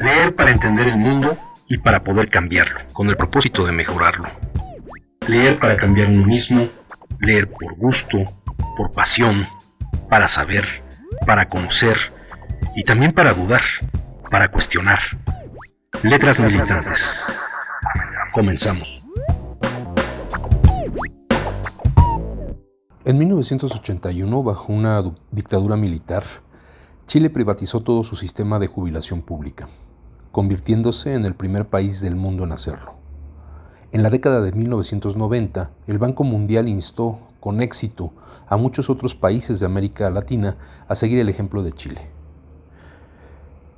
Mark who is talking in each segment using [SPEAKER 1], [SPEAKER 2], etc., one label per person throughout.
[SPEAKER 1] Leer para entender el mundo y para poder cambiarlo, con el propósito de mejorarlo. Leer para cambiar uno mismo, leer por gusto, por pasión, para saber, para conocer y también para dudar, para cuestionar. Letras militantes. Comenzamos.
[SPEAKER 2] En 1981, bajo una dictadura militar, Chile privatizó todo su sistema de jubilación pública, convirtiéndose en el primer país del mundo en hacerlo. En la década de 1990, el Banco Mundial instó con éxito a muchos otros países de América Latina a seguir el ejemplo de Chile.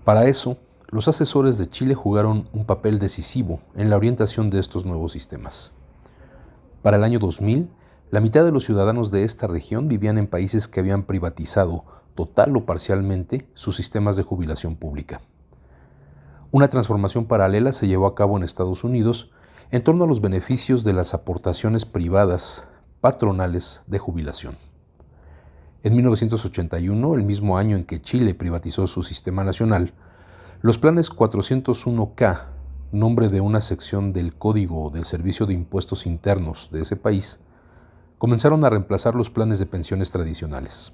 [SPEAKER 2] Para eso, los asesores de Chile jugaron un papel decisivo en la orientación de estos nuevos sistemas. Para el año 2000, la mitad de los ciudadanos de esta región vivían en países que habían privatizado, total o parcialmente, sus sistemas de jubilación pública. Una transformación paralela se llevó a cabo en Estados Unidos en torno a los beneficios de las aportaciones privadas patronales de jubilación. En 1981, el mismo año en que Chile privatizó su sistema nacional, los planes 401(k), nombre de una sección del Código del Servicio de Impuestos Internos de ese país, comenzaron a reemplazar los planes de pensiones tradicionales.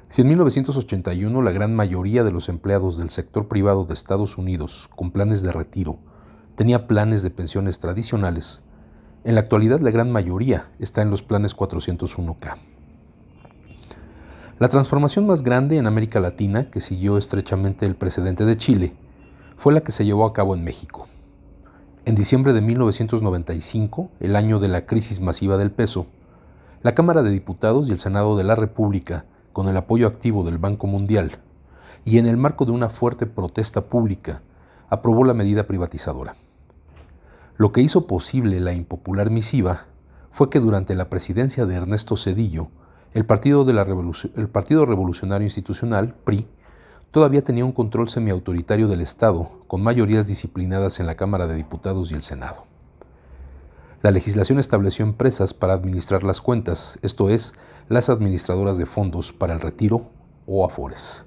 [SPEAKER 2] Si en 1981 la gran mayoría de los empleados del sector privado de Estados Unidos con planes de retiro tenía planes de pensiones tradicionales, en la actualidad la gran mayoría está en los planes 401(k). La transformación más grande en América Latina, que siguió estrechamente el precedente de Chile, fue la que se llevó a cabo en México. En diciembre de 1995, el año de la crisis masiva del peso, la Cámara de Diputados y el Senado de la República, con el apoyo activo del Banco Mundial, y en el marco de una fuerte protesta pública, aprobó la medida privatizadora. Lo que hizo posible la impopular misiva fue que durante la presidencia de Ernesto Zedillo, el Partido Revolucionario Institucional, PRI, todavía tenía un control semiautoritario del Estado, con mayorías disciplinadas en la Cámara de Diputados y el Senado. La legislación estableció empresas para administrar las cuentas, esto es, las administradoras de fondos para el retiro o afores.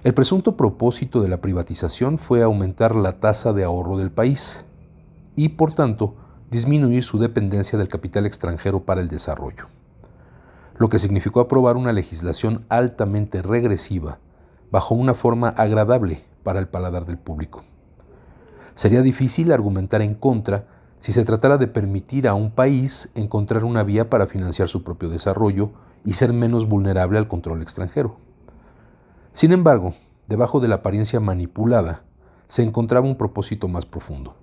[SPEAKER 2] El presunto propósito de la privatización fue aumentar la tasa de ahorro del país y, por tanto, disminuir su dependencia del capital extranjero para el desarrollo, lo que significó aprobar una legislación altamente regresiva bajo una forma agradable para el paladar del público. Sería difícil argumentar en contra si se tratara de permitir a un país encontrar una vía para financiar su propio desarrollo y ser menos vulnerable al control extranjero. Sin embargo, debajo de la apariencia manipulada, se encontraba un propósito más profundo.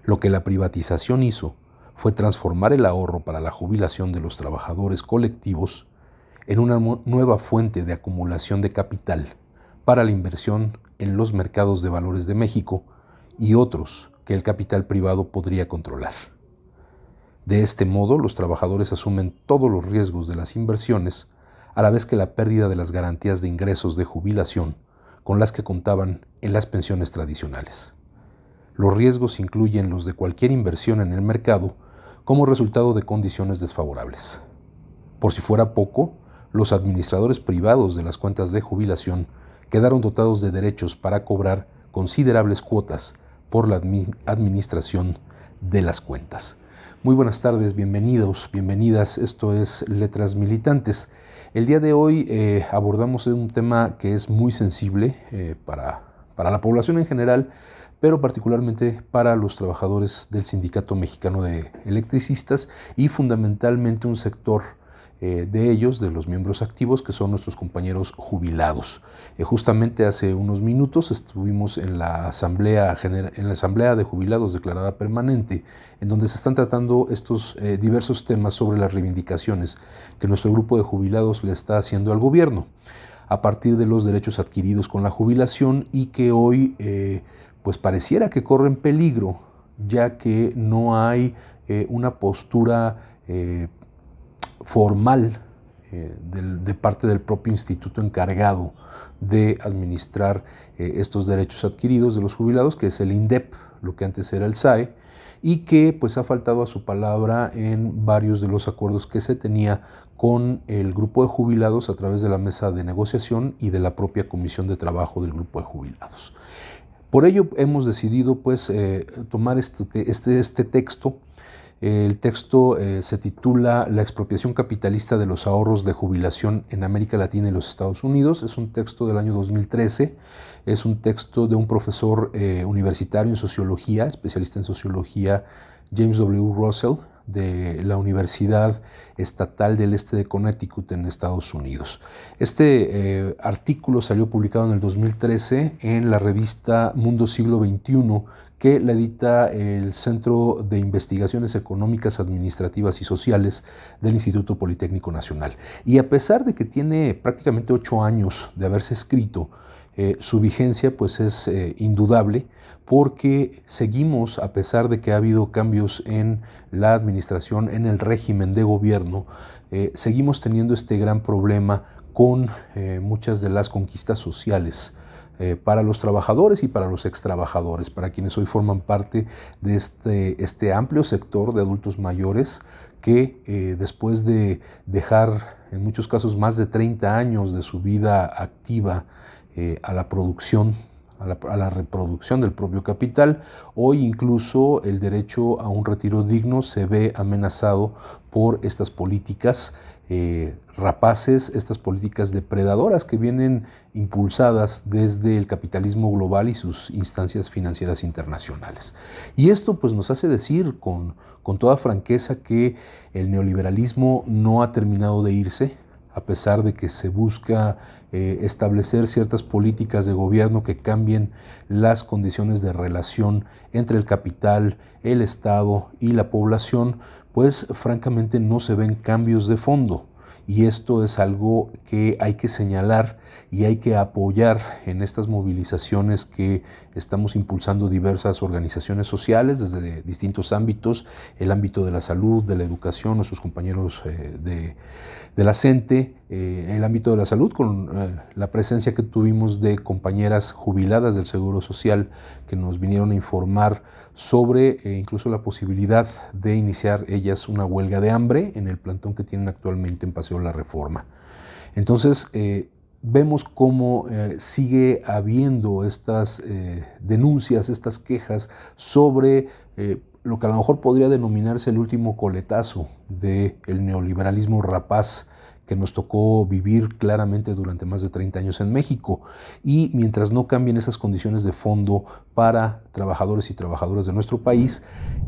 [SPEAKER 2] Lo que la privatización hizo fue transformar el ahorro para la jubilación de los trabajadores colectivos en una nueva fuente de acumulación de capital para la inversión en los mercados de valores de México y otros que el capital privado podría controlar. De este modo, los trabajadores asumen todos los riesgos de las inversiones, a la vez que la pérdida de las garantías de ingresos de jubilación con las que contaban en las pensiones tradicionales. Los riesgos incluyen los de cualquier inversión en el mercado como resultado de condiciones desfavorables. Por si fuera poco, los administradores privados de las cuentas de jubilación quedaron dotados de derechos para cobrar considerables cuotas por la administración de las cuentas. Muy buenas tardes, bienvenidos, bienvenidas. Esto es Letras Militantes. El día de hoy abordamos un tema que es muy sensible para la población en general, pero particularmente para los trabajadores del Sindicato Mexicano de Electricistas y fundamentalmente un sector de ellos, de los miembros activos, que son nuestros compañeros jubilados. Justamente hace unos minutos estuvimos en la Asamblea de Jubilados declarada permanente, en donde se están tratando estos diversos temas sobre las reivindicaciones que nuestro grupo de jubilados le está haciendo al gobierno a partir de los derechos adquiridos con la jubilación y que hoy pues pareciera que corren peligro, ya que no hay una postura formal de parte del propio instituto encargado de administrar estos derechos adquiridos de los jubilados, que es el INDEP, lo que antes era el SAE, y que pues ha faltado a su palabra en varios de los acuerdos que se tenía con el grupo de jubilados a través de la mesa de negociación y de la propia comisión de trabajo del grupo de jubilados. Por ello hemos decidido pues tomar este texto. El texto se titula La expropiación capitalista de los ahorros de jubilación en América Latina y los Estados Unidos. Es un texto del año 2013, es un texto de un profesor universitario en sociología, especialista en sociología, James W. Russell, de la Universidad Estatal del Este de Connecticut en Estados Unidos. Este artículo salió publicado en el 2013 en la revista Mundo Siglo XXI, que la edita el Centro de Investigaciones Económicas, Administrativas y Sociales del Instituto Politécnico Nacional. Y a pesar de que tiene prácticamente 8 años de haberse escrito, su vigencia pues es indudable, porque seguimos, a pesar de que ha habido cambios en la administración, en el régimen de gobierno, seguimos teniendo este gran problema con muchas de las conquistas sociales para los trabajadores y para los extrabajadores, para quienes hoy forman parte de este amplio sector de adultos mayores que después de dejar en muchos casos más de 30 años de su vida activa a la producción, a la reproducción del propio capital, hoy incluso el derecho a un retiro digno se ve amenazado por estas políticas rapaces, estas políticas depredadoras que vienen impulsadas desde el capitalismo global y sus instancias financieras internacionales. Y esto pues nos hace decir con toda franqueza que el neoliberalismo no ha terminado de irse, a pesar de que se busca establecer ciertas políticas de gobierno que cambien las condiciones de relación entre el capital, el Estado y la población, pues francamente no se ven cambios de fondo. Y esto es algo que hay que señalar y hay que apoyar en estas movilizaciones que estamos impulsando diversas organizaciones sociales desde distintos ámbitos, el ámbito de la salud, de la educación, nuestros compañeros de la CENTE, el ámbito de la salud con la presencia que tuvimos de compañeras jubiladas del Seguro Social que nos vinieron a informar sobre incluso la posibilidad de iniciar ellas una huelga de hambre en el plantón que tienen actualmente en Paseo La Reforma. Entonces, vemos cómo sigue habiendo estas denuncias, estas quejas sobre lo que a lo mejor podría denominarse el último coletazo del neoliberalismo rapaz que nos tocó vivir claramente durante más de 30 años en México. Y mientras no cambien esas condiciones de fondo para trabajadores y trabajadoras de nuestro país,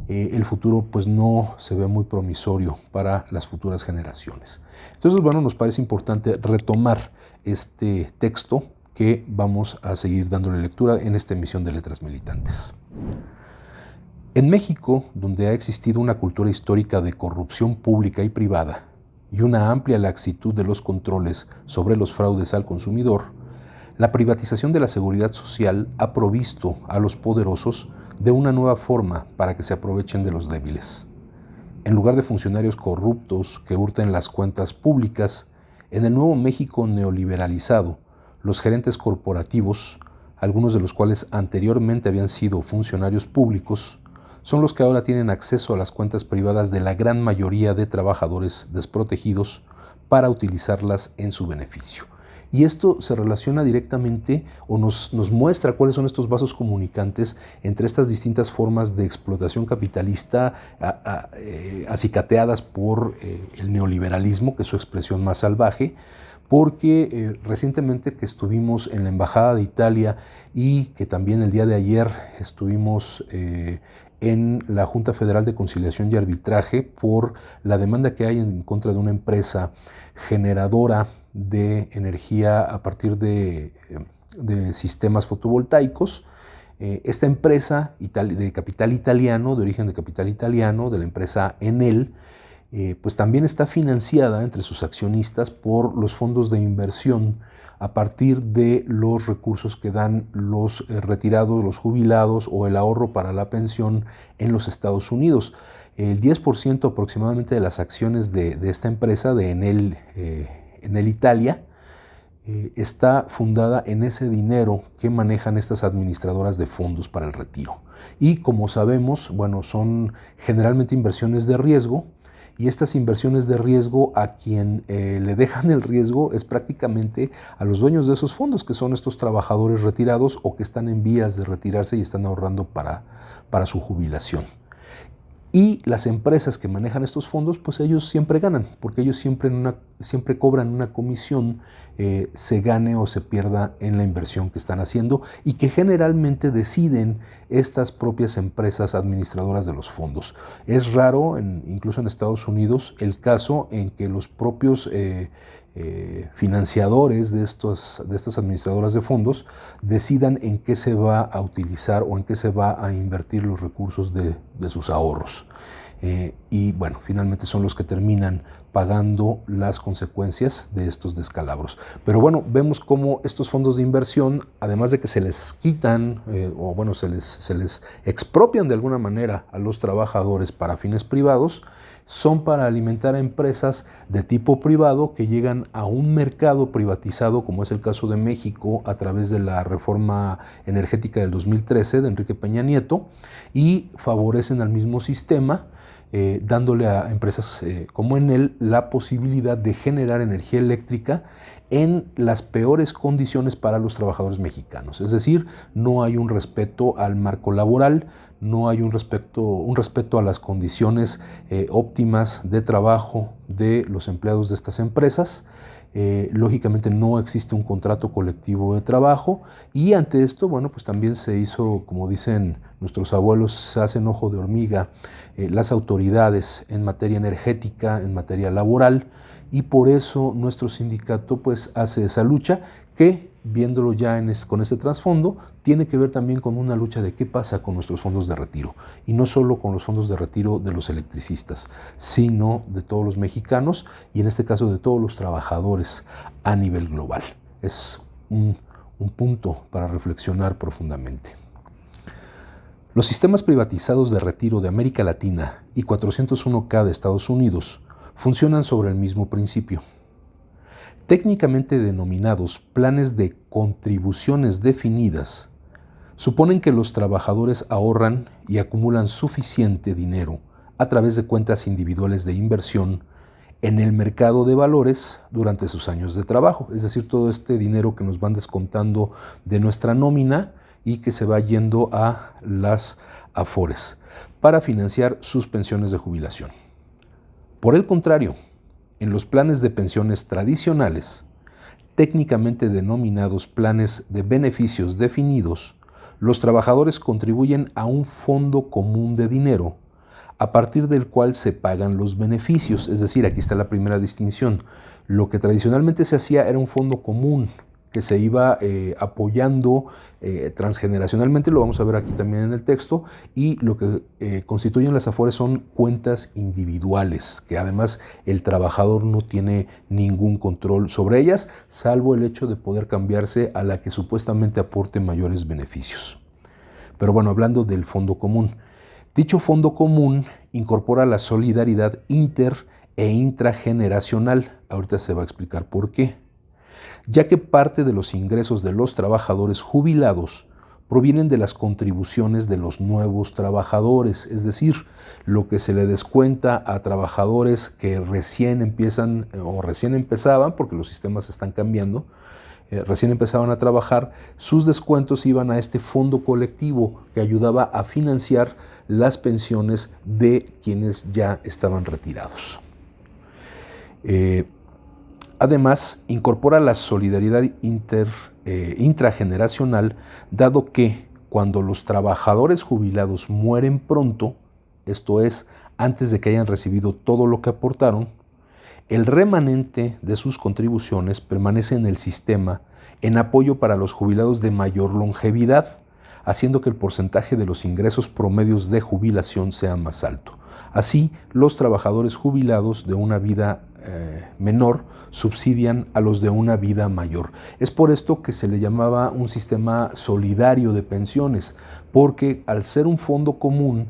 [SPEAKER 2] el futuro pues no se ve muy promisorio para las futuras generaciones. Entonces, bueno, nos parece importante retomar este texto que vamos a seguir dándole lectura en esta emisión de Letras Militantes. En México, donde ha existido una cultura histórica de corrupción pública y privada, y una amplia laxitud de los controles sobre los fraudes al consumidor, la privatización de la seguridad social ha provisto a los poderosos de una nueva forma para que se aprovechen de los débiles. En lugar de funcionarios corruptos que hurten las cuentas públicas, en el nuevo México neoliberalizado, los gerentes corporativos, algunos de los cuales anteriormente habían sido funcionarios públicos, son los que ahora tienen acceso a las cuentas privadas de la gran mayoría de trabajadores desprotegidos para utilizarlas en su beneficio. Y esto se relaciona directamente o nos muestra cuáles son estos vasos comunicantes entre estas distintas formas de explotación capitalista acicateadas por el neoliberalismo, que es su expresión más salvaje, porque recientemente que estuvimos en la Embajada de Italia y que también el día de ayer estuvimos en la Junta Federal de Conciliación y Arbitraje por la demanda que hay en contra de una empresa generadora de energía a partir de sistemas fotovoltaicos. Esta empresa de capital italiano, de origen de capital italiano, de la empresa Enel, pues también está financiada entre sus accionistas por los fondos de inversión a partir de los recursos que dan los retirados, los jubilados o el ahorro para la pensión en los Estados Unidos. El 10% aproximadamente de las acciones de esta empresa, de Enel Italia, está fundada en ese dinero que manejan estas administradoras de fondos para el retiro. Y como sabemos, bueno, son generalmente inversiones de riesgo, y estas inversiones de riesgo a quien le dejan el riesgo es prácticamente a los dueños de esos fondos, que son estos trabajadores retirados o que están en vías de retirarse y están ahorrando para su jubilación. Y las empresas que manejan estos fondos, pues ellos siempre ganan, porque ellos siempre cobran una comisión, se gane o se pierda en la inversión que están haciendo, y que generalmente deciden estas propias empresas administradoras de los fondos. Es raro, incluso en Estados Unidos, el caso en que los propios financiadores de estas administradoras de fondos decidan en qué se va a utilizar o en qué se va a invertir los recursos de sus ahorros. Y bueno, finalmente son los que terminan pagando las consecuencias de estos descalabros. Pero bueno, vemos cómo estos fondos de inversión, además de que se les quitan o bueno, se les expropian de alguna manera a los trabajadores para fines privados, son para alimentar a empresas de tipo privado que llegan a un mercado privatizado, como es el caso de México a través de la reforma energética del 2013 de Enrique Peña Nieto, y favorecen al mismo sistema, dándole a empresas como Enel la posibilidad de generar energía eléctrica en las peores condiciones para los trabajadores mexicanos. Es decir, no hay un respeto al marco laboral, no hay un respeto a las condiciones óptimas de trabajo de los empleados de estas empresas. Lógicamente no existe un contrato colectivo de trabajo, y ante esto, bueno, pues también se hizo, como dicen nuestros abuelos, se hacen ojo de hormiga las autoridades en materia energética, en materia laboral, y por eso nuestro sindicato pues hace esa lucha que, viéndolo ya con este trasfondo, tiene que ver también con una lucha de qué pasa con nuestros fondos de retiro, y no solo con los fondos de retiro de los electricistas, sino de todos los mexicanos, y en este caso de todos los trabajadores a nivel global. Es un punto para reflexionar profundamente. Los sistemas privatizados de retiro de América Latina y 401(k) de Estados Unidos funcionan sobre el mismo principio. Técnicamente denominados planes de contribuciones definidas, suponen que los trabajadores ahorran y acumulan suficiente dinero a través de cuentas individuales de inversión en el mercado de valores durante sus años de trabajo. Es decir, todo este dinero que nos van descontando de nuestra nómina y que se va yendo a las afores para financiar sus pensiones de jubilación. Por el contrario, en los planes de pensiones tradicionales, técnicamente denominados planes de beneficios definidos, los trabajadores contribuyen a un fondo común de dinero a partir del cual se pagan los beneficios. Es decir, aquí está la primera distinción. Lo que tradicionalmente se hacía era un fondo común que se iba apoyando transgeneracionalmente, lo vamos a ver aquí también en el texto, y lo que constituyen las afores son cuentas individuales, que además el trabajador no tiene ningún control sobre ellas, salvo el hecho de poder cambiarse a la que supuestamente aporte mayores beneficios. Pero bueno, hablando del fondo común, dicho fondo común incorpora la solidaridad inter e intrageneracional. Ahorita se va a explicar por qué. Ya que parte de los ingresos de los trabajadores jubilados provienen de las contribuciones de los nuevos trabajadores, es decir, lo que se le descuenta a trabajadores que recién empiezan o recién empezaban, porque los sistemas están cambiando, recién empezaban a trabajar, sus descuentos iban a este fondo colectivo que ayudaba a financiar las pensiones de quienes ya estaban retirados. Además, incorpora la solidaridad intrageneracional, dado que cuando los trabajadores jubilados mueren pronto, esto es, antes de que hayan recibido todo lo que aportaron, el remanente de sus contribuciones permanece en el sistema en apoyo para los jubilados de mayor longevidad, haciendo que el porcentaje de los ingresos promedios de jubilación sea más alto. Así, los trabajadores jubilados de una vida menor subsidian a los de una vida mayor. Es por esto que se le llamaba un sistema solidario de pensiones, porque al ser un fondo común,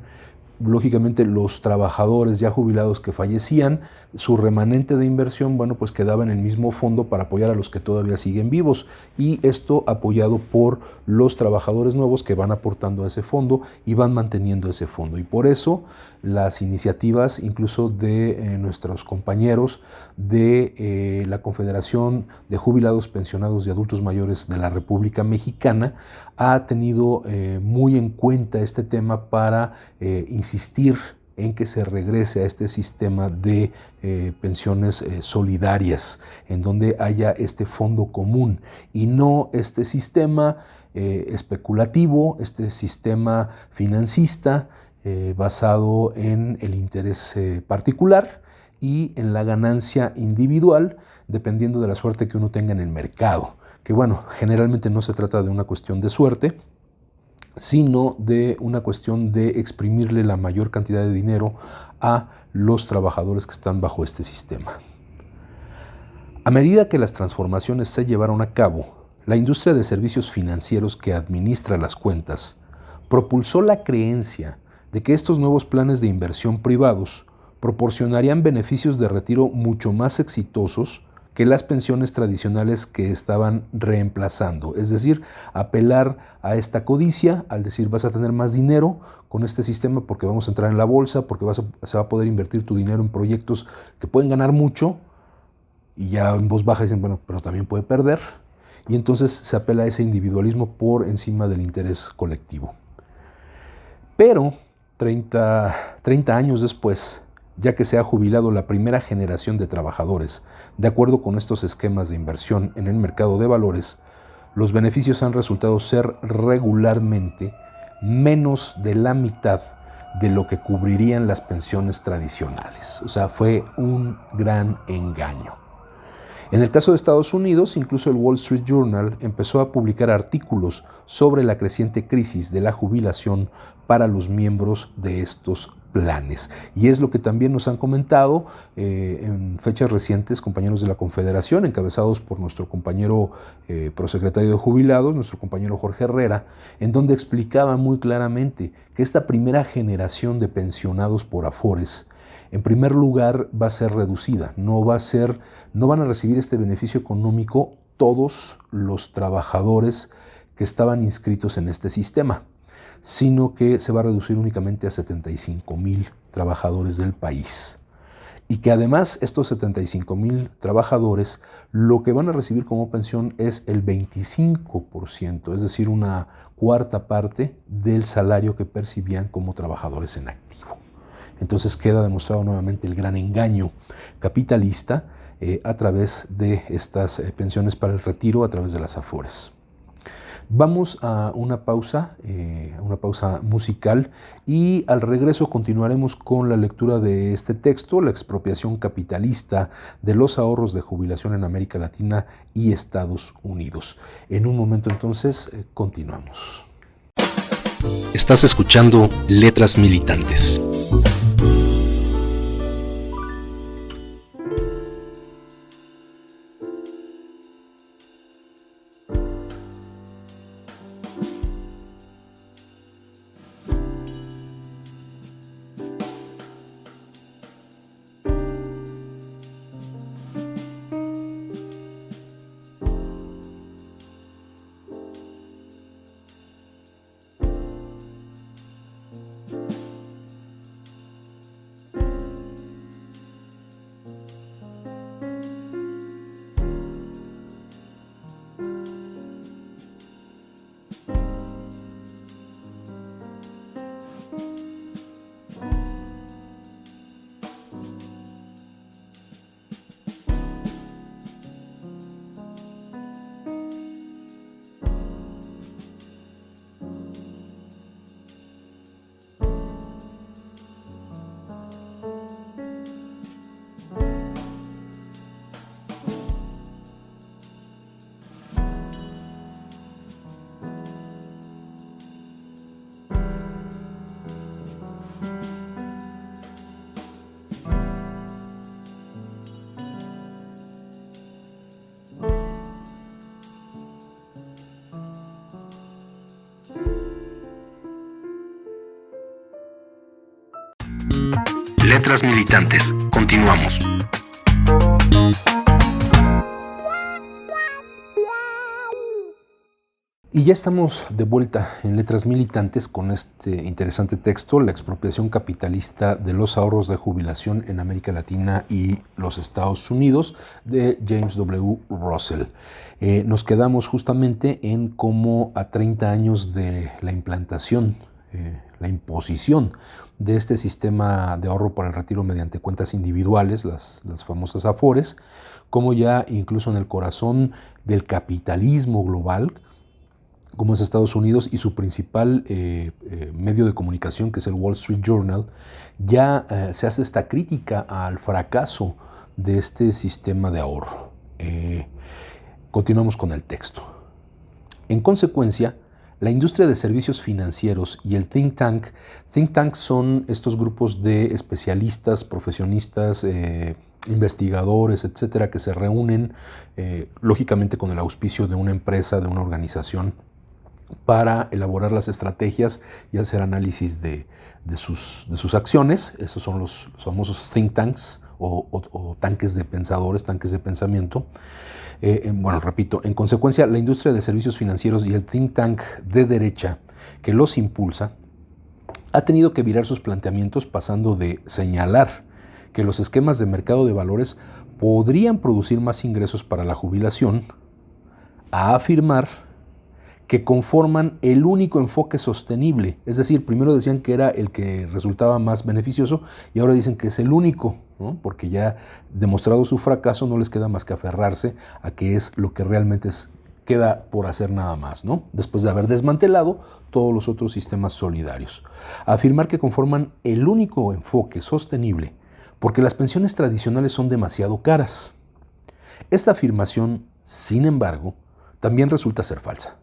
[SPEAKER 2] lógicamente los trabajadores ya jubilados que fallecían, su remanente de inversión, bueno, pues quedaba en el mismo fondo para apoyar a los que todavía siguen vivos, y esto apoyado por los trabajadores nuevos que van aportando a ese fondo y van manteniendo ese fondo. Y por eso las iniciativas incluso de nuestros compañeros de la Confederación de Jubilados, Pensionados y Adultos Mayores de la República Mexicana ha tenido muy en cuenta este tema para insistir en que se regrese a este sistema de pensiones solidarias, en donde haya este fondo común y no este sistema especulativo, este sistema financista basado en el interés particular y en la ganancia individual, dependiendo de la suerte que uno tenga en el mercado. Que bueno, generalmente no se trata de una cuestión de suerte, sino de una cuestión de exprimirle la mayor cantidad de dinero a los trabajadores que están bajo este sistema. A medida que las transformaciones se llevaron a cabo, la industria de servicios financieros que administra las cuentas propulsó la creencia de que estos nuevos planes de inversión privados proporcionarían beneficios de retiro mucho más exitosos que las pensiones tradicionales que estaban reemplazando. Es decir, apelar a esta codicia al decir vas a tener más dinero con este sistema porque vamos a entrar en la bolsa, porque se va a poder invertir tu dinero en proyectos que pueden ganar mucho, y ya en voz baja dicen, bueno, pero también puede perder, y entonces se apela a ese individualismo por encima del interés colectivo. Pero 30 años después, ya que se ha jubilado la primera generación de trabajadores, de acuerdo con estos esquemas de inversión en el mercado de valores, los beneficios han resultado ser regularmente menos de la mitad de lo que cubrirían las pensiones tradicionales. O sea, fue un gran engaño. En el caso de Estados Unidos, incluso el Wall Street Journal empezó a publicar artículos sobre la creciente crisis de la jubilación para los miembros de estos planes. Y es lo que también nos han comentado en fechas recientes compañeros de la Confederación, encabezados por nuestro compañero prosecretario de Jubilados, nuestro compañero Jorge Herrera, en donde explicaba muy claramente que esta primera generación de pensionados por Afores, en primer lugar, va a ser reducida. No van a recibir este beneficio económico todos los trabajadores que estaban inscritos en este sistema, sino que se va a reducir únicamente a 75,000 trabajadores del país. Y que además estos 75,000 trabajadores lo que van a recibir como pensión es el 25%, es decir, una cuarta parte del salario que percibían como trabajadores en activo. Entonces queda demostrado nuevamente el gran engaño capitalista a través de estas pensiones para el retiro a través de las Afores. Vamos a una pausa musical, y al regreso continuaremos con la lectura de este texto, La expropiación capitalista de los ahorros de jubilación en América Latina y Estados Unidos. En un momento entonces continuamos.
[SPEAKER 1] Estás escuchando Letras Militantes. Letras Militantes. Continuamos.
[SPEAKER 2] Y ya estamos de vuelta en Letras Militantes con este interesante texto, La expropiación capitalista de los ahorros de jubilación en América Latina y los Estados Unidos, de James W. Russell. Nos quedamos justamente en cómo a 30 años de la implantación, la imposición de este sistema de ahorro para el retiro mediante cuentas individuales, las famosas Afores, como ya incluso en el corazón del capitalismo global, como es Estados Unidos y su principal medio de comunicación, que es el Wall Street Journal, ya se hace esta crítica al fracaso de este sistema de ahorro. Continuamos con el texto. En consecuencia, la industria de servicios financieros y el think tank son estos grupos de especialistas, profesionistas, investigadores, etcétera, que se reúnen lógicamente con el auspicio de una empresa, de una organización, para elaborar las estrategias y hacer análisis de sus acciones. Esos son los famosos think tanks o tanques de pensadores, tanques de pensamiento. Repito, en consecuencia, la industria de servicios financieros y el think tank de derecha que los impulsa ha tenido que virar sus planteamientos, pasando de señalar que los esquemas de mercado de valores podrían producir más ingresos para la jubilación, a afirmar que conforman el único enfoque sostenible. Es decir, primero decían que era el que resultaba más beneficioso y ahora dicen que es el único, ¿no? Porque ya demostrado su fracaso no les queda más que aferrarse a que es lo que realmente queda por hacer nada más, ¿no? Después de haber desmantelado todos los otros sistemas solidarios. Afirmar que conforman el único enfoque sostenible porque las pensiones tradicionales son demasiado caras. Esta afirmación, sin embargo, también resulta ser falsa.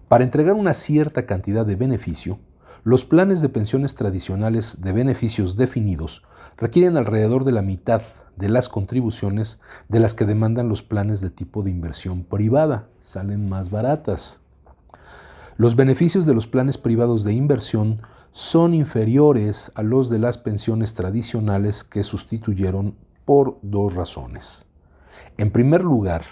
[SPEAKER 2] Para entregar una cierta cantidad de beneficio, los planes de pensiones tradicionales de beneficios definidos requieren alrededor de la mitad de las contribuciones de las que demandan los planes de tipo de inversión privada. Salen más baratas. Los beneficios de los planes privados de inversión son inferiores a los de las pensiones tradicionales que sustituyeron por dos razones. En primer lugar,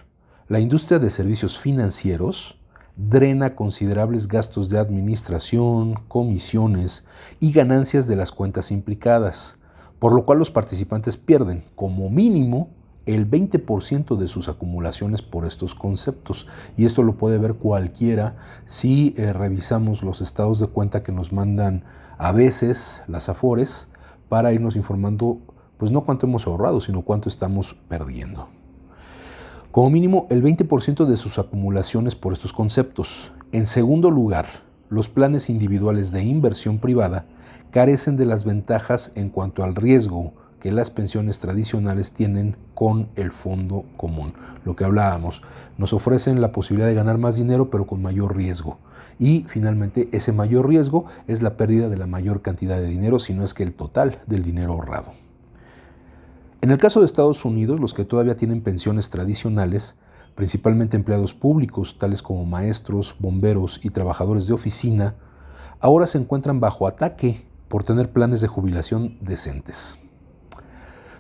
[SPEAKER 2] la industria de servicios financieros drena considerables gastos de administración, comisiones y ganancias de las cuentas implicadas, por lo cual los participantes pierden, como mínimo, el 20% de sus acumulaciones por estos conceptos. Y esto lo puede ver cualquiera si revisamos los estados de cuenta que nos mandan a veces las Afores para irnos informando, pues no cuánto hemos ahorrado, sino cuánto estamos perdiendo. Como mínimo, el 20% de sus acumulaciones por estos conceptos. En segundo lugar, los planes individuales de inversión privada carecen de las ventajas en cuanto al riesgo que las pensiones tradicionales tienen con el fondo común. Lo que hablábamos, nos ofrecen la posibilidad de ganar más dinero, pero con mayor riesgo. Y finalmente, ese mayor riesgo es la pérdida de la mayor cantidad de dinero, si no es que el total del dinero ahorrado. En el caso de Estados Unidos, los que todavía tienen pensiones tradicionales, principalmente empleados públicos, tales como maestros, bomberos y trabajadores de oficina, ahora se encuentran bajo ataque por tener planes de jubilación decentes.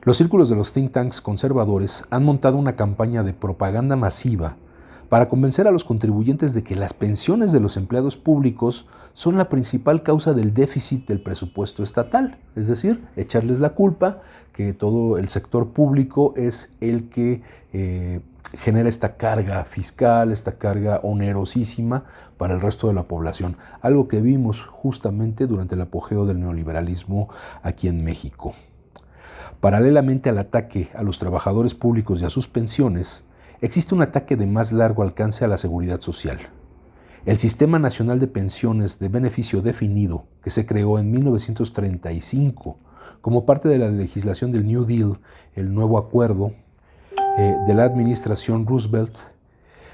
[SPEAKER 2] Los círculos de los think tanks conservadores han montado una campaña de propaganda masiva para convencer a los contribuyentes de que las pensiones de los empleados públicos son la principal causa del déficit del presupuesto estatal, es decir, echarles la culpa que todo el sector público es el que genera esta carga fiscal, esta carga onerosísima para el resto de la población, algo que vimos justamente durante el apogeo del neoliberalismo aquí en México. Paralelamente al ataque a los trabajadores públicos y a sus pensiones, existe un ataque de más largo alcance a la seguridad social. El Sistema Nacional de Pensiones de Beneficio Definido, que se creó en 1935 como parte de la legislación del New Deal, el nuevo acuerdo de la administración Roosevelt,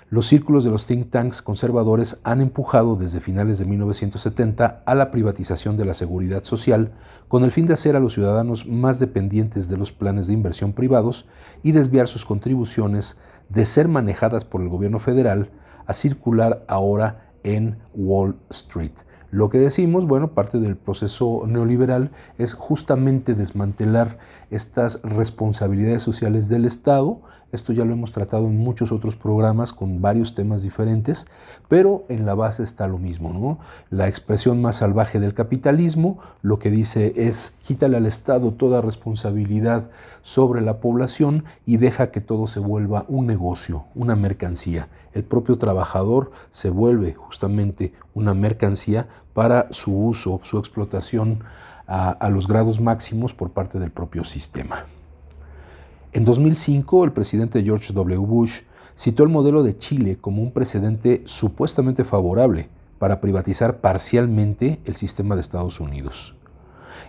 [SPEAKER 2] los círculos de los think tanks conservadores han empujado desde finales de 1970 a la privatización de la seguridad social con el fin de hacer a los ciudadanos más dependientes de los planes de inversión privados y desviar sus contribuciones de ser manejadas por el gobierno federal a circular ahora en Wall Street, Lo que decimos, bueno, parte del proceso neoliberal es justamente desmantelar estas responsabilidades sociales del Estado. Esto ya lo hemos tratado en muchos otros programas con varios temas diferentes, pero en la base está lo mismo, ¿no? La expresión más salvaje del capitalismo lo que dice es quítale al Estado toda responsabilidad sobre la población y deja que todo se vuelva un negocio, una mercancía. El propio trabajador se vuelve justamente una mercancía para su uso, su explotación a los grados máximos por parte del propio sistema. En 2005, el presidente George W. Bush citó el modelo de Chile como un precedente supuestamente favorable para privatizar parcialmente el sistema de Estados Unidos.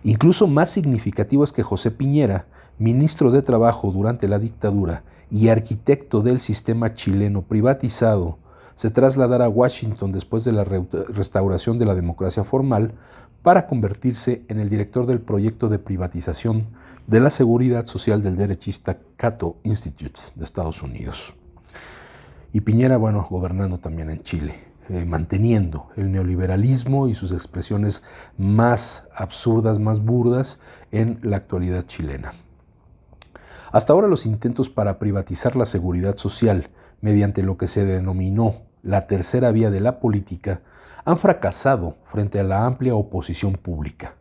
[SPEAKER 2] Incluso más significativo es que José Piñera, ministro de Trabajo durante la dictadura y arquitecto del sistema chileno privatizado, se trasladara a Washington después de la restauración de la democracia formal para convertirse en el director del proyecto de privatización de la seguridad social del derechista Cato Institute de Estados Unidos. Y Piñera, bueno, gobernando también en Chile, manteniendo el neoliberalismo y sus expresiones más absurdas, más burdas en la actualidad chilena. Hasta ahora los intentos para privatizar la seguridad social mediante lo que se denominó la tercera vía de la política han fracasado frente a la amplia oposición pública.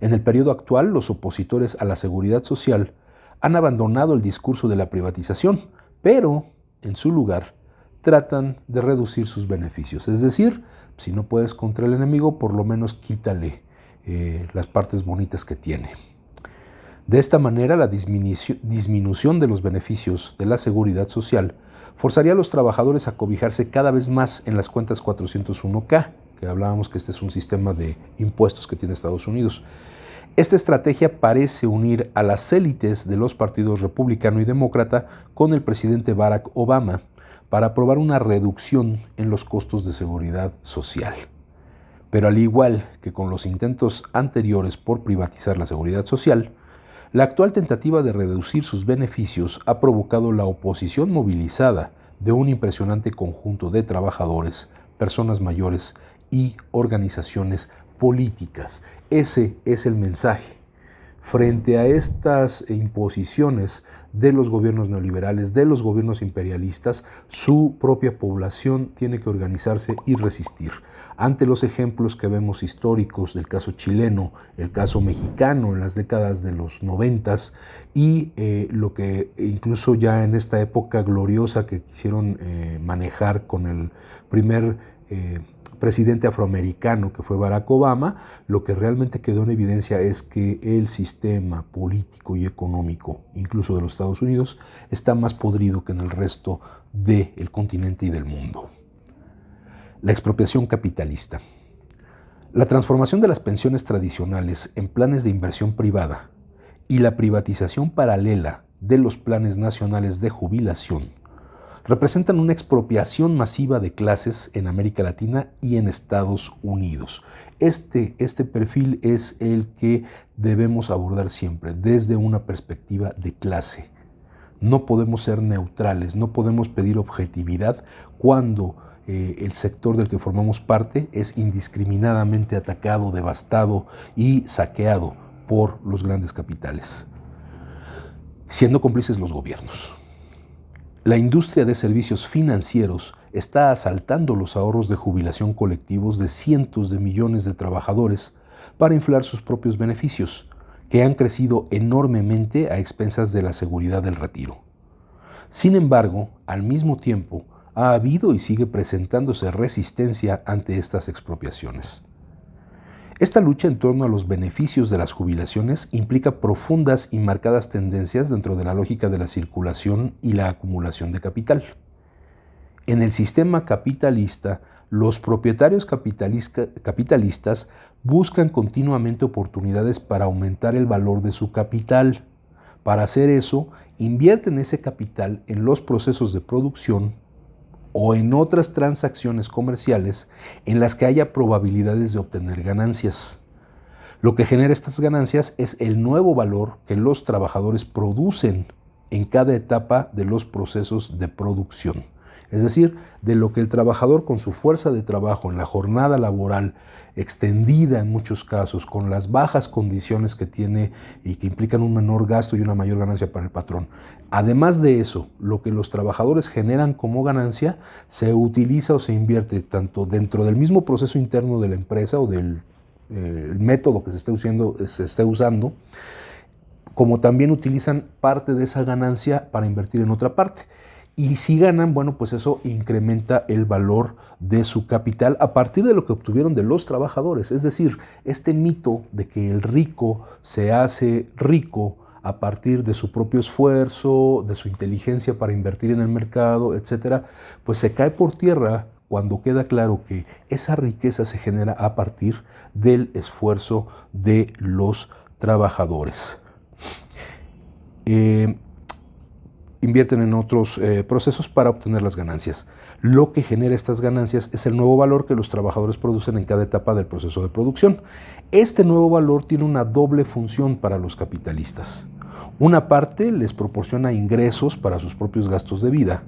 [SPEAKER 2] En el periodo actual, los opositores a la seguridad social han abandonado el discurso de la privatización, pero en su lugar tratan de reducir sus beneficios. Es decir, si no puedes contra el enemigo, por lo menos quítale las partes bonitas que tiene. De esta manera, la disminución de los beneficios de la seguridad social forzaría a los trabajadores a cobijarse cada vez más en las cuentas 401k, que hablábamos que este es un sistema de impuestos que tiene Estados Unidos. Esta estrategia parece unir a las élites de los partidos republicano y demócrata con el presidente Barack Obama para aprobar una reducción en los costos de seguridad social. Pero al igual que con los intentos anteriores por privatizar la seguridad social, la actual tentativa de reducir sus beneficios ha provocado la oposición movilizada de un impresionante conjunto de trabajadores, personas mayores y organizaciones políticas. Ese es el mensaje. Frente a estas imposiciones de los gobiernos neoliberales, de los gobiernos imperialistas, su propia población tiene que organizarse y resistir. Ante los ejemplos que vemos históricos del caso chileno, el caso mexicano en las décadas de los 90 y lo que incluso ya en esta época gloriosa que quisieron manejar con el primer presidente afroamericano que fue Barack Obama, lo que realmente quedó en evidencia es que el sistema político y económico, incluso de los Estados Unidos, está más podrido que en el resto del continente y del mundo. La expropiación capitalista. La transformación de las pensiones tradicionales en planes de inversión privada y la privatización paralela de los planes nacionales de jubilación representan una expropiación masiva de clases en América Latina y en Estados Unidos. Este perfil es el que debemos abordar siempre desde una perspectiva de clase. No podemos ser neutrales, no podemos pedir objetividad cuando el sector del que formamos parte es indiscriminadamente atacado, devastado y saqueado por los grandes capitales, siendo cómplices los gobiernos. La industria de servicios financieros está asaltando los ahorros de jubilación colectivos de cientos de millones de trabajadores para inflar sus propios beneficios, que han crecido enormemente a expensas de la seguridad del retiro. Sin embargo, al mismo tiempo, ha habido y sigue presentándose resistencia ante estas expropiaciones. Esta lucha en torno a los beneficios de las jubilaciones implica profundas y marcadas tendencias dentro de la lógica de la circulación y la acumulación de capital. En el sistema capitalista, los propietarios capitalistas buscan continuamente oportunidades para aumentar el valor de su capital. Para hacer eso, invierten ese capital en los procesos de producción o en otras transacciones comerciales en las que haya probabilidades de obtener ganancias. Lo que genera estas ganancias es el nuevo valor que los trabajadores producen en cada etapa de los procesos de producción. es decir, de lo que el trabajador con su fuerza de trabajo en la jornada laboral extendida en muchos casos, con las bajas condiciones que tiene y que implican un menor gasto y una mayor ganancia para el patrón. Además de eso, lo que los trabajadores generan como ganancia se utiliza o se invierte tanto dentro del mismo proceso interno de la empresa o del método que se esté usando, como también utilizan parte de esa ganancia para invertir en otra parte. Y si ganan, bueno, pues eso incrementa el valor de su capital a partir de lo que obtuvieron de los trabajadores. Es decir, este mito de que el rico se hace rico a partir de su propio esfuerzo, de su inteligencia para invertir en el mercado, etcétera, pues se cae por tierra cuando queda claro que esa riqueza se genera a partir del esfuerzo de los trabajadores. Invierten en otros procesos para obtener las ganancias. Lo que genera estas ganancias es el nuevo valor que los trabajadores producen en cada etapa del proceso de producción. Este nuevo valor tiene una doble función para los capitalistas. Una parte les proporciona ingresos para sus propios gastos de vida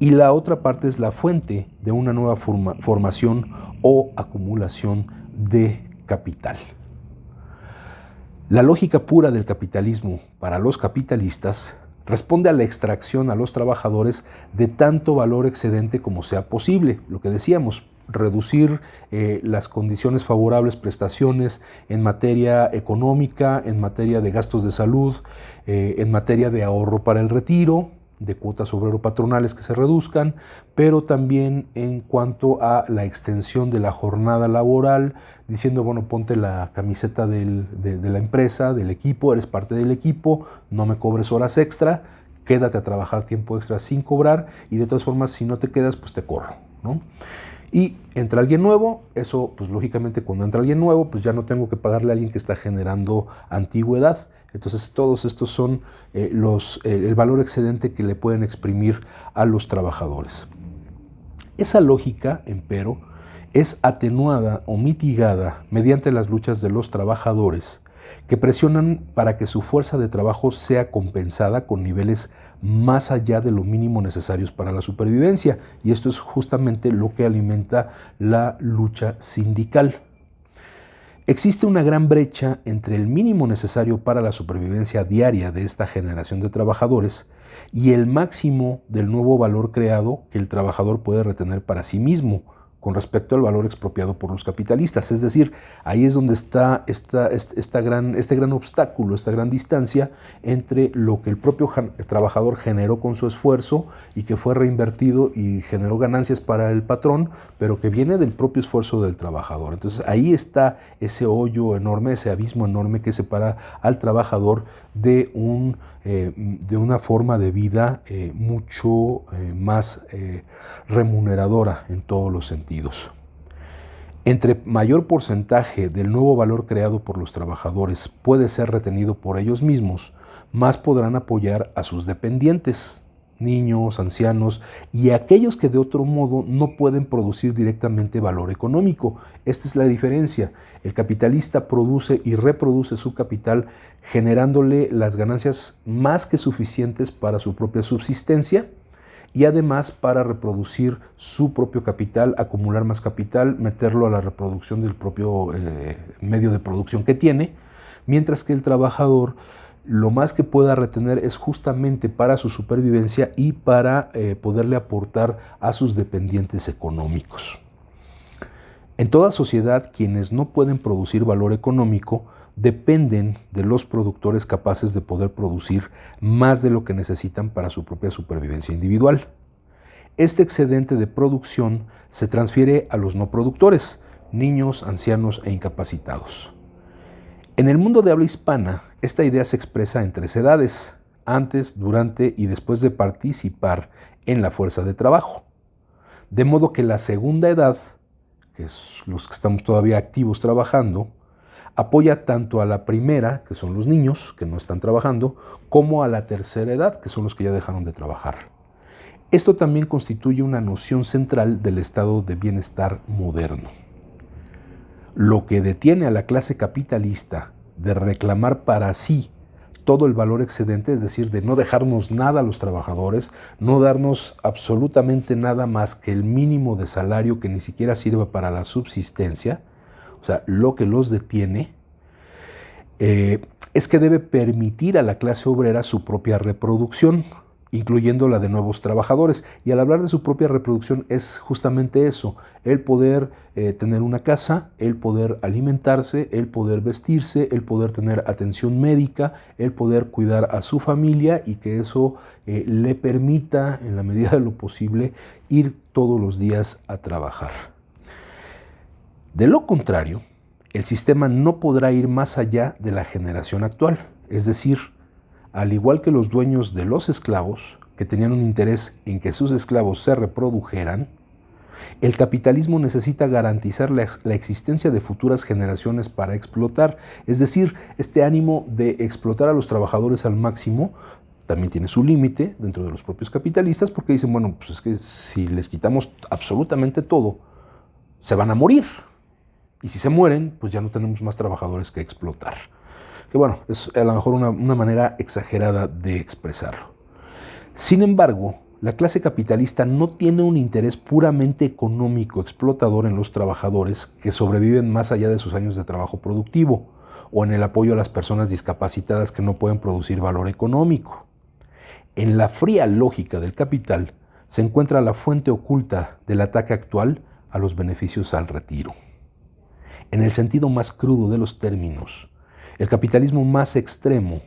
[SPEAKER 2] y la otra parte es la fuente de una nueva formación o acumulación de capital. La lógica pura del capitalismo para los capitalistas responde a la extracción a los trabajadores de tanto valor excedente como sea posible. Lo que decíamos, reducir las condiciones favorables, prestaciones en materia económica, en materia de gastos de salud, en materia de ahorro para el retiro, de cuotas obrero-patronales que se reduzcan, pero también en cuanto a la extensión de la jornada laboral, diciendo, bueno, ponte la camiseta de la empresa, del equipo, eres parte del equipo, no me cobres horas extra, quédate a trabajar tiempo extra sin cobrar y de todas formas, si no te quedas, pues te corro, ¿no? Y entra alguien nuevo, eso pues lógicamente cuando entra alguien nuevo, pues ya no tengo que pagarle a alguien que está generando antigüedad. Entonces todos estos son el valor excedente que le pueden exprimir a los trabajadores. Esa lógica, empero, es atenuada o mitigada mediante las luchas de los trabajadores que presionan para que su fuerza de trabajo sea compensada con niveles más allá de lo mínimo necesarios para la supervivencia. Y esto es justamente lo que alimenta la lucha sindical. Existe una gran brecha entre el mínimo necesario para la supervivencia diaria de esta generación de trabajadores y el máximo del nuevo valor creado que el trabajador puede retener para sí mismo con respecto al valor expropiado por los capitalistas. Es decir, ahí es donde está este gran obstáculo, esta gran distancia entre lo que el propio trabajador generó con su esfuerzo y que fue reinvertido y generó ganancias para el patrón, pero que viene del propio esfuerzo del trabajador. Entonces ahí está ese hoyo enorme, ese abismo enorme que separa al trabajador de una forma de vida mucho más remuneradora en todos los sentidos. Entre mayor porcentaje del nuevo valor creado por los trabajadores puede ser retenido por ellos mismos, más podrán apoyar a sus dependientes, niños, ancianos y aquellos que de otro modo no pueden producir directamente valor económico. Esta es la diferencia. El capitalista produce y reproduce su capital generándole las ganancias más que suficientes para su propia subsistencia y además para reproducir su propio capital, acumular más capital, meterlo a la reproducción del propio medio de producción que tiene, mientras que el trabajador lo más que pueda retener es justamente para su supervivencia y para poderle aportar a sus dependientes económicos. En toda sociedad, quienes no pueden producir valor económico dependen de los productores capaces de poder producir más de lo que necesitan para su propia supervivencia individual. Este excedente de producción se transfiere a los no productores, niños, ancianos e incapacitados. En el mundo de habla hispana, esta idea se expresa en 3 edades, antes, durante y después de participar en la fuerza de trabajo. De modo que la segunda edad, que es los que estamos todavía activos trabajando, apoya tanto a la primera, que son los niños que no están trabajando, como a la tercera edad, que son los que ya dejaron de trabajar. Esto también constituye una noción central del estado de bienestar moderno. Lo que detiene a la clase capitalista de reclamar para sí todo el valor excedente, es decir, de no dejarnos nada a los trabajadores, no darnos absolutamente nada más que el mínimo de salario que ni siquiera sirva para la subsistencia, o sea, lo que los detiene, es que debe permitir a la clase obrera su propia reproducción, incluyendo la de nuevos trabajadores. Y al hablar de su propia reproducción es justamente eso, el poder tener una casa, el poder alimentarse, el poder vestirse, el poder tener atención médica, el poder cuidar a su familia y que eso le permita, en la medida de lo posible, ir todos los días a trabajar. De lo contrario, el sistema no podrá ir más allá de la generación actual, es decir, al igual que los dueños de los esclavos, que tenían un interés en que sus esclavos se reprodujeran, el capitalismo necesita garantizar la existencia de futuras generaciones para explotar. Es decir, este ánimo de explotar a los trabajadores al máximo también tiene su límite dentro de los propios capitalistas, porque dicen, bueno, pues es que si les quitamos absolutamente todo, se van a morir. Y si se mueren, pues ya no tenemos más trabajadores que explotar. Que bueno, es a lo mejor una manera exagerada de expresarlo. Sin embargo, la clase capitalista no tiene un interés puramente económico explotador en los trabajadores que sobreviven más allá de sus años de trabajo productivo o en el apoyo a las personas discapacitadas que no pueden producir valor económico. En la fría lógica del capital se encuentra la fuente oculta del ataque actual a los beneficios al retiro. En el sentido más crudo de los términos, el capitalismo más extremo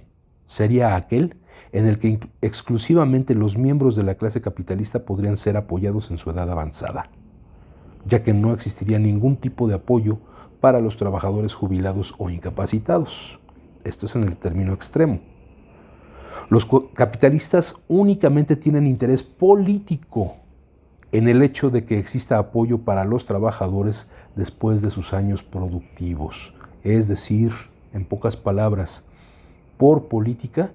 [SPEAKER 2] sería aquel en el que exclusivamente los miembros de la clase capitalista podrían ser apoyados en su edad avanzada, ya que no existiría ningún tipo de apoyo para los trabajadores jubilados o incapacitados. Esto es en el término extremo. Los capitalistas únicamente tienen interés político en el hecho de que exista apoyo para los trabajadores después de sus años productivos, es decir, en pocas palabras, por política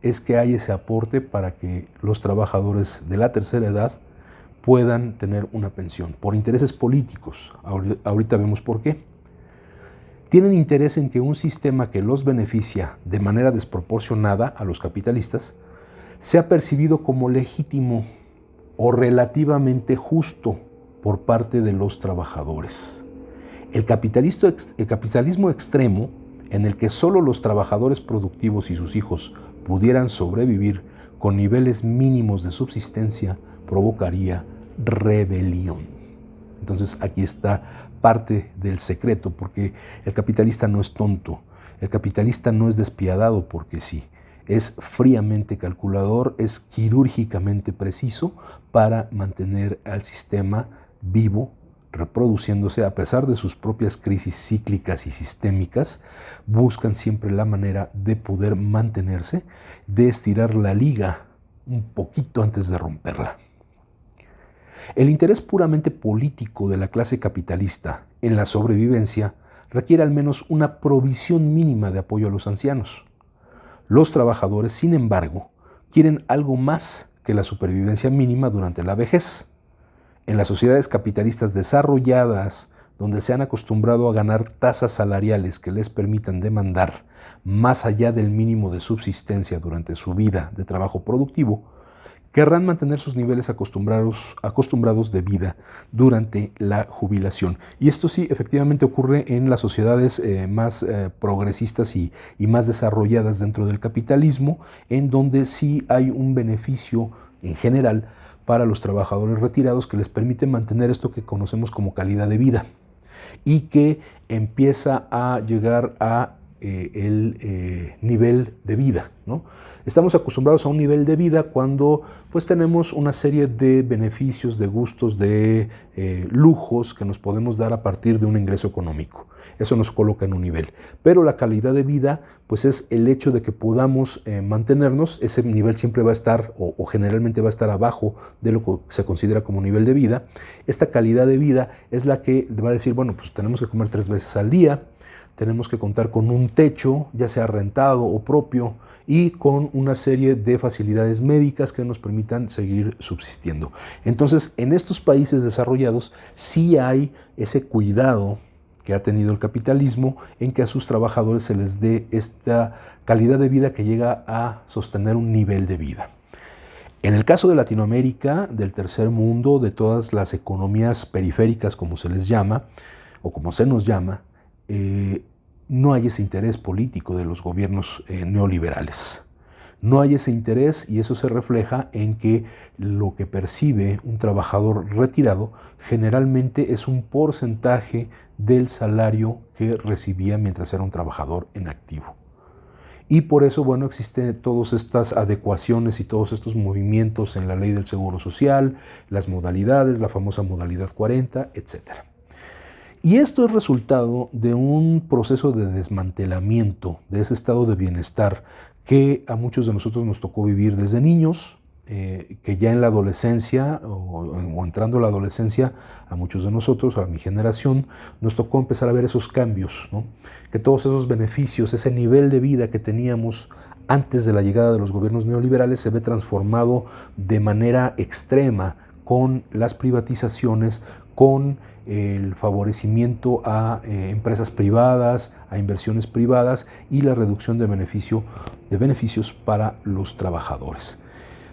[SPEAKER 2] es que hay ese aporte para que los trabajadores de la tercera edad puedan tener una pensión, por intereses políticos. Ahorita vemos por qué. Tienen interés en que un sistema que los beneficia de manera desproporcionada a los capitalistas sea percibido como legítimo o relativamente justo por parte de los trabajadores. El capitalismo extremo, en el que solo los trabajadores productivos y sus hijos pudieran sobrevivir con niveles mínimos de subsistencia, provocaría rebelión. Entonces aquí está parte del secreto, porque el capitalista no es tonto, el capitalista no es despiadado porque sí, es fríamente calculador, es quirúrgicamente preciso para mantener al sistema vivo, reproduciéndose a pesar de sus propias crisis cíclicas y sistémicas. Buscan siempre la manera de poder mantenerse, de estirar la liga un poquito antes de romperla. El interés puramente político de la clase capitalista en la sobrevivencia requiere al menos una provisión mínima de apoyo a los ancianos. Los trabajadores, sin embargo, quieren algo más que la supervivencia mínima durante la vejez. En las sociedades capitalistas desarrolladas, donde se han acostumbrado a ganar tasas salariales que les permitan demandar más allá del mínimo de subsistencia durante su vida de trabajo productivo, querrán mantener sus niveles acostumbrados de vida durante la jubilación. Y esto sí, efectivamente ocurre en las sociedades más progresistas y más desarrolladas dentro del capitalismo, en donde sí hay un beneficio en general para los trabajadores retirados que les permite mantener esto que conocemos como calidad de vida y que empieza a llegar a el nivel de vida, ¿no? Estamos acostumbrados a un nivel de vida cuando pues tenemos una serie de beneficios, de gustos, de lujos que nos podemos dar a partir de un ingreso económico. Eso nos coloca en un nivel. Pero la calidad de vida pues es el hecho de que podamos mantenernos. Ese nivel siempre va a estar o generalmente va a estar abajo de lo que se considera como nivel de vida. Esta calidad de vida es la que va a decir, bueno, pues tenemos que comer 3 veces al día, tenemos que contar con un techo, ya sea rentado o propio, y con una serie de facilidades médicas que nos permitan seguir subsistiendo. Entonces, en estos países desarrollados sí hay ese cuidado que ha tenido el capitalismo en que a sus trabajadores se les dé esta calidad de vida que llega a sostener un nivel de vida. En el caso de Latinoamérica, del tercer mundo, de todas las economías periféricas, como se les llama, o como se nos llama, no hay ese interés político de los gobiernos neoliberales. No hay ese interés y eso se refleja en que lo que percibe un trabajador retirado generalmente es un porcentaje del salario que recibía mientras era un trabajador en activo. Y por eso, bueno, existen todas estas adecuaciones y todos estos movimientos en la ley del Seguro Social, las modalidades, la famosa modalidad 40, etc. Y esto es resultado de un proceso de desmantelamiento de ese estado de bienestar que a muchos de nosotros nos tocó vivir desde niños, que ya en la adolescencia o entrando a la adolescencia, a muchos de nosotros, a mi generación, nos tocó empezar a ver esos cambios, ¿no? Que todos esos beneficios, ese nivel de vida que teníamos antes de la llegada de los gobiernos neoliberales se ve transformado de manera extrema con las privatizaciones, con el favorecimiento a empresas privadas, a inversiones privadas y la reducción de beneficios para los trabajadores.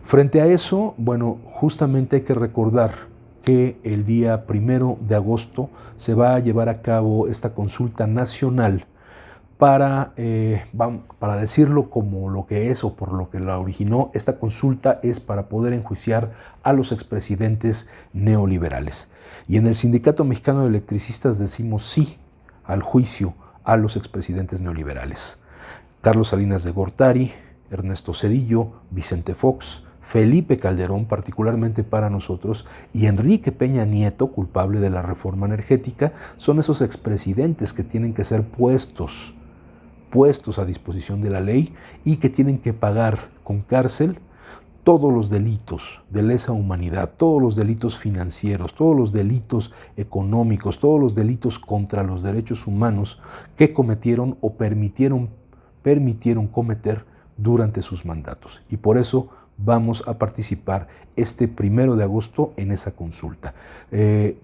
[SPEAKER 2] Frente a eso, bueno, justamente hay que recordar que el día 1 de agosto se va a llevar a cabo esta consulta nacional para decirlo como lo que es o por lo que la originó. Esta consulta es para poder enjuiciar a los expresidentes neoliberales. Y en el Sindicato Mexicano de Electricistas decimos sí al juicio a los expresidentes neoliberales. Carlos Salinas de Gortari, Ernesto Zedillo, Vicente Fox, Felipe Calderón, particularmente para nosotros, y Enrique Peña Nieto, culpable de la reforma energética, son esos expresidentes que tienen que ser puestos a disposición de la ley y que tienen que pagar con cárcel todos los delitos de lesa humanidad, todos los delitos financieros, todos los delitos económicos, todos los delitos contra los derechos humanos que cometieron o permitieron cometer durante sus mandatos. Y por eso vamos a participar este 1 de agosto en esa consulta.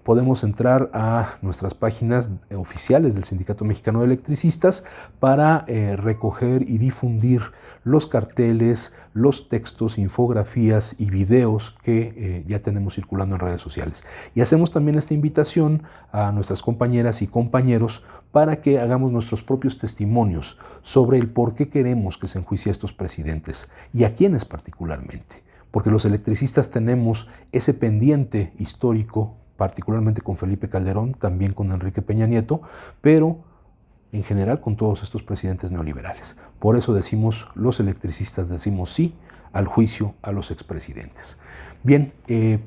[SPEAKER 2] Podemos entrar a nuestras páginas oficiales del Sindicato Mexicano de Electricistas para recoger y difundir los carteles, los textos, infografías y videos que ya tenemos circulando en redes sociales. Y hacemos también esta invitación a nuestras compañeras y compañeros para que hagamos nuestros propios testimonios sobre el por qué queremos que se enjuicie a estos presidentes y a quiénes particularmente. Porque los electricistas tenemos ese pendiente histórico, particularmente con Felipe Calderón, también con Enrique Peña Nieto, pero en general con todos estos presidentes neoliberales. Por eso los electricistas decimos sí al juicio a los expresidentes. Bien,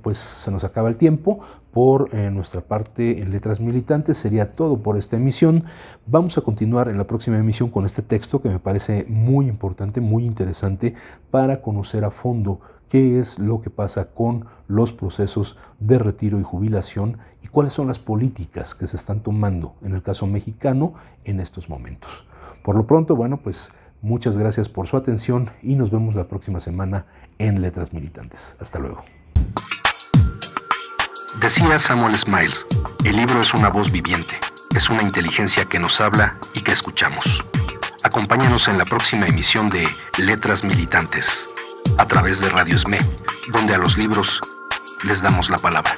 [SPEAKER 2] pues se nos acaba el tiempo. Por nuestra parte en Letras Militantes sería todo por esta emisión. Vamos a continuar en la próxima emisión con este texto que me parece muy importante, muy interesante para conocer a fondo qué es lo que pasa con los procesos de retiro y jubilación y cuáles son las políticas que se están tomando en el caso mexicano en estos momentos. Por lo pronto, bueno, pues muchas gracias por su atención y nos vemos la próxima semana en Letras Militantes. Hasta luego.
[SPEAKER 1] Decía Samuel Smiles, el libro es una voz viviente, es una inteligencia que nos habla y que escuchamos. Acompáñanos en la próxima emisión de Letras Militantes, a través de Radio SME, donde a los libros les damos la palabra.